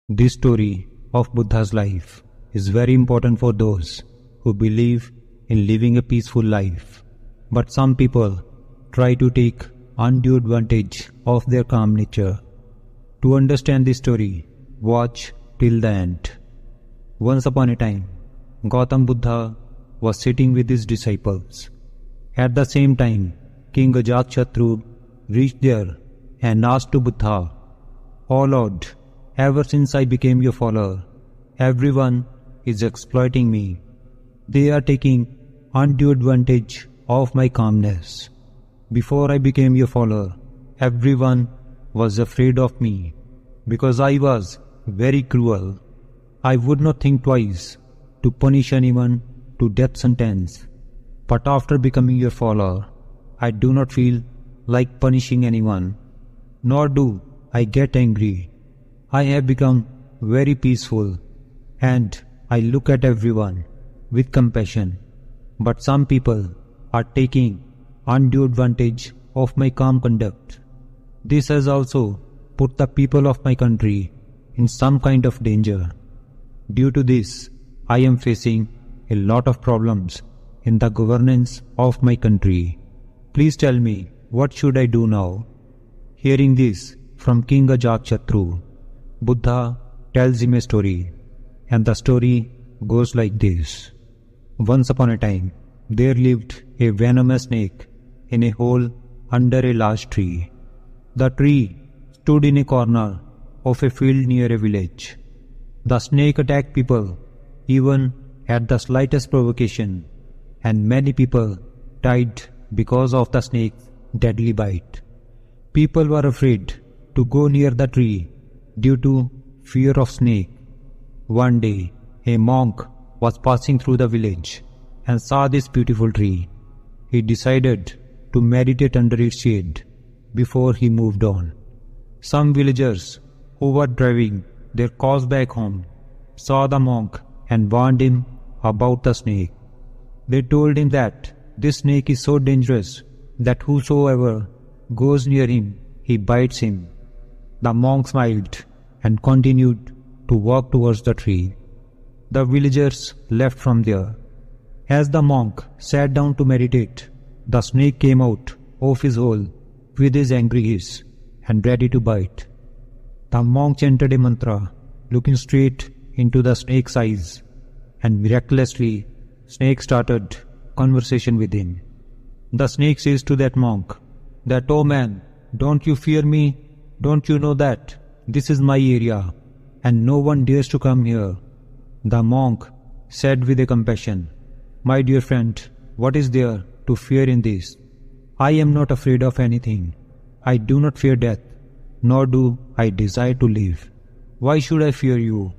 This story of Buddha's life is very important for those who believe in living a peaceful life. But some people try to take undue advantage of their calm nature. To understand this story, watch till the end. Once upon a time, Gautam Buddha was sitting with his disciples. At the same time, King Ajatashatru reached there and asked to Buddha, "O Lord, ever since I became your follower, everyone is exploiting me. They are taking undue advantage of my calmness. Before I became your follower, everyone was afraid of me because I was very cruel. I would not think twice to punish anyone to death sentence. But after becoming your follower, I do not feel like punishing anyone, nor do I get angry. I have become very peaceful and I look at everyone with compassion. But some people are taking undue advantage of my calm conduct. This has also put the people of my country in some kind of danger. Due to this, I am facing a lot of problems in the governance of my country. Please tell me, what should I do now?" Hearing this from King Ajatashatru, Buddha tells him a story, and the story goes like this. Once upon a time, there lived a venomous snake in a hole under a large tree. The tree stood in a corner of a field near a village. The snake attacked people even at the slightest provocation, and many people died because of the snake's deadly bite. People were afraid to go near the tree due to fear of snake. One day, a monk was passing through the village and saw this beautiful tree. He decided to meditate under its shade before he moved on. Some villagers who were driving their cows back home saw the monk and warned him about the snake. They told him that this snake is so dangerous that whosoever goes near him, he bites him. The monk smiled and continued to walk towards the tree. The villagers left from there. As the monk sat down to meditate, the snake came out of his hole with his angry hiss and ready to bite. The monk chanted a mantra, looking straight into the snake's eyes, and miraculously, snake started conversation with him. The snake says to that monk that, "Oh man, don't you fear me? Don't you know that this is my area and no one dares to come here?" The monk said with a compassion, "My dear friend, what is there to fear in this? I am not afraid of anything. I do not fear death, nor do I desire to live. Why should I fear you?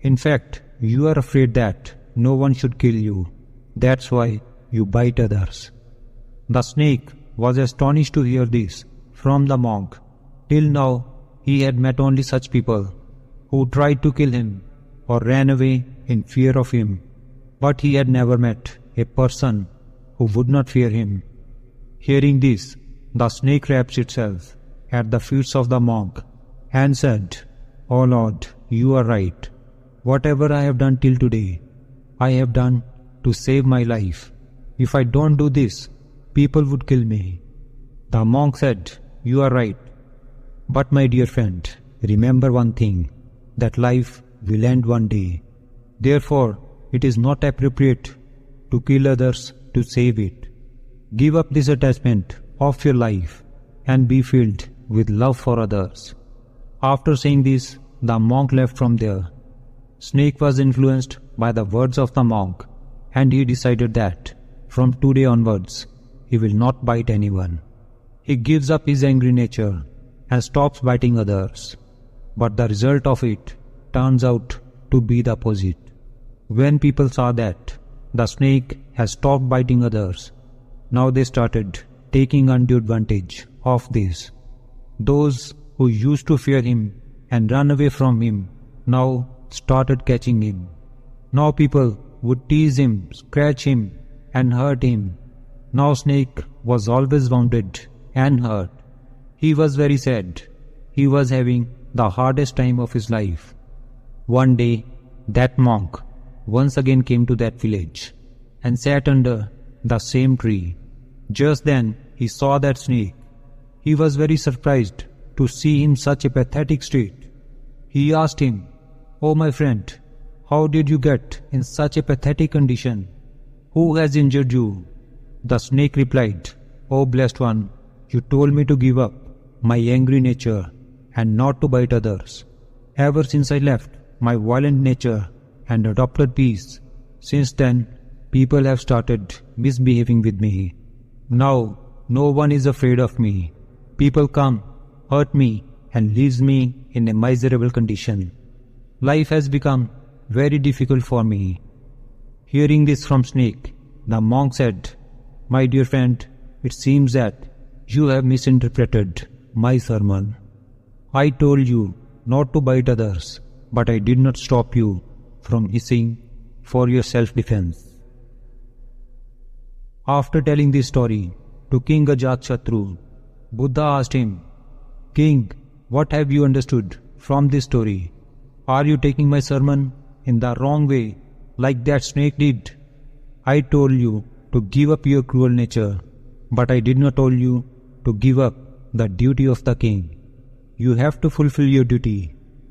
In fact, you are afraid that no one should kill you. That's why you bite others." The snake was astonished to hear this from the monk. Till now, he had met only such people who tried to kill him or ran away in fear of him. But he had never met a person who would not fear him. Hearing this, the snake wraps itself at the feet of the monk and said, "O Lord, you are right. Whatever I have done till today, I have done to save my life. If I don't do this, people would kill me." The monk said, "You are right. But my dear friend, remember one thing, that life will end one day. Therefore, it is not appropriate to kill others to save it. Give up this attachment of your life and be filled with love for others." After saying this, the monk left from there. Snake was influenced by the words of the monk, and he decided that from today onwards, he will not bite anyone. He gives up his angry nature and stops biting others. But the result of it turns out to be the opposite. When people saw that the snake has stopped biting others, now they started taking undue advantage of this. Those who used to fear him and run away from him now started catching him. Now people would tease him, scratch him, and hurt him. Now snake was always wounded and hurt. He was very sad. He was having the hardest time of his life. One day, that monk once again came to that village and sat under the same tree. Just then, he saw that snake. He was very surprised to see him such a pathetic state. He asked him, "Oh my friend, how did you get in such a pathetic condition? Who has injured you?" The snake replied, "Oh blessed one, you told me to give up my angry nature and not to bite others. Ever since I left my violent nature and adopted peace, since then people have started misbehaving with me. Now no one is afraid of me. People come, hurt me and leaves me in a miserable condition. Life has become very difficult for me." Hearing this from snake, the monk said, "My dear friend, it seems that you have misinterpreted my sermon. I told you not to bite others, but I did not stop you from hissing for your self-defense." After telling this story to King Ajatashatru, Buddha asked him, "King, what have you understood from this story? Are you taking my sermon in the wrong way like that snake did? I told you to give up your cruel nature, but I did not tell you to give up the duty of the king. You have to fulfill your duty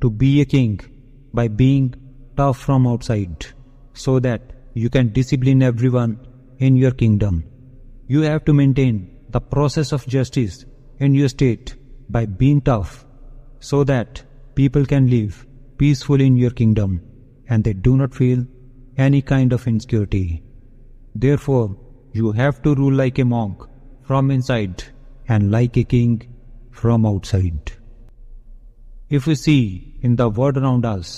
to be a king by being tough from outside, so that you can discipline everyone in your kingdom. You have to maintain the process of justice in your state by being tough, so that people can live peacefully in your kingdom and they do not feel any kind of insecurity. Therefore, you have to rule like a monk from inside and like a king from outside." If we see in the world around us,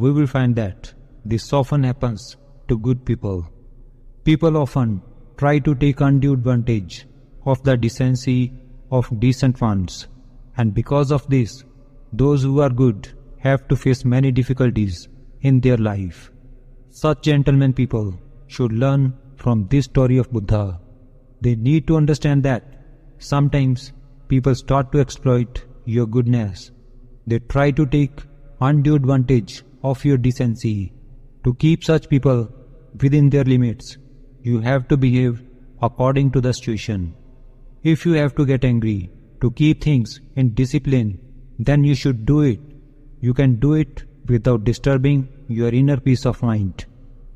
we will find that this often happens to good people. People often try to take undue advantage of the decency of decent ones, and because of this, those who are good have to face many difficulties in their life. Such gentlemen people should learn from this story of Buddha. They need to understand that sometimes people start to exploit your goodness. They try to take undue advantage of your decency. To keep such people within their limits, you have to behave according to the situation. If you have to get angry to keep things in discipline, then you should do it. You can do it without disturbing your inner peace of mind.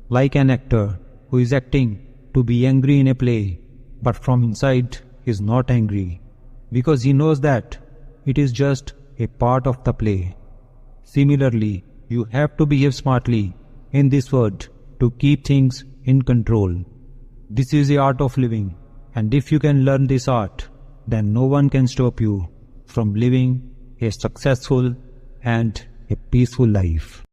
Like an actor who is acting to be angry in a play, but from inside is not angry, because he knows that it is just a part of the play. Similarly, you have to behave smartly in this world to keep things in control. This is the art of living, and if you can learn this art, then no one can stop you from living a successful and a peaceful life.